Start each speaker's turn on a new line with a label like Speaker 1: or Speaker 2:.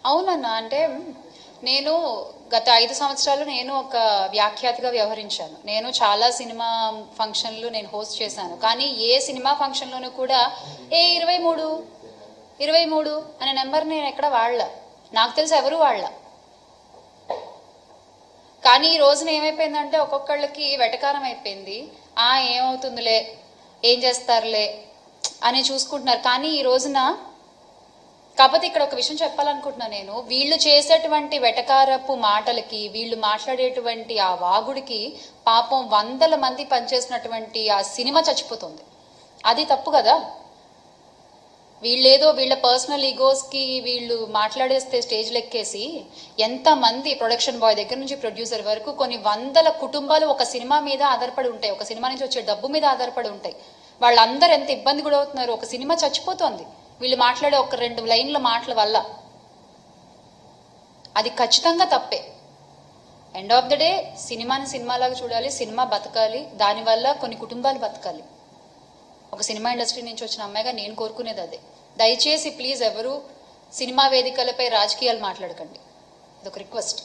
Speaker 1: అవునన్నా, అంటే నేను గత 5 సంవత్సరాలు నేను ఒక వ్యాఖ్యాతగా వ్యవహరించాను. నేను చాలా సినిమా ఫంక్షన్లు నేను హోస్ట్ చేశాను. కానీ ఏ సినిమా ఫంక్షన్లోనూ కూడా 23 అనే నెంబర్ నేను ఎక్కడ వాడలా. నాకు తెలిసి ఎవరు వాడలా. కానీ ఈ రోజున ఏమైపోయిందంటే ఒక్కొక్కళ్ళకి వెటకారం అయిపోయింది. ఏమవుతుందిలే, ఏం చేస్తారులే అని చూసుకుంటున్నారు. కానీ ఈ రోజున కాకపోతే ఇక్కడ ఒక విషయం చెప్పాలనుకుంటున్నాను నేను. వీళ్ళు చేసేటువంటి వెటకారపు మాటలకి, వీళ్ళు మాట్లాడేటువంటి ఆ వాగుడికి పాపం 100 మంది పనిచేసినటువంటి ఆ సినిమా చచ్చిపోతుంది. అది తప్పు కదా. వీళ్ళేదో వీళ్ళ పర్సనల్ ఈగోస్కి వీళ్ళు మాట్లాడేస్తే స్టేజ్లు ఎక్కేసి ఎంతమంది ప్రొడక్షన్ బాయ్ దగ్గర నుంచి ప్రొడ్యూసర్ వరకు కొన్ని 100 కుటుంబాలు ఒక సినిమా మీద ఆధారపడి ఉంటాయి. ఒక సినిమా నుంచి వచ్చే డబ్బు మీద ఆధారపడి ఉంటాయి. వాళ్ళందరూ ఎంత ఇబ్బంది కూడా అవుతున్నారు. ఒక సినిమా చచ్చిపోతుంది వీళ్ళు మాట్లాడే ఒక 2 లైన్ల మాటల వల్ల. అది ఖచ్చితంగా తప్పే. ఎండ్ ఆఫ్ ద డే సినిమాని సినిమాలాగా చూడాలి, సినిమా బతకాలి, దానివల్ల కొన్ని కుటుంబాలు బతకాలి. ఒక సినిమా ఇండస్ట్రీ నుంచి వచ్చిన అమ్మాయిగా నేను కోరుకునేది అదే. దయచేసి ప్లీజ్ ఎవరు సినిమా వేదికలపై రాజకీయాలు మాట్లాడకండి. ఇదొక రిక్వెస్ట్.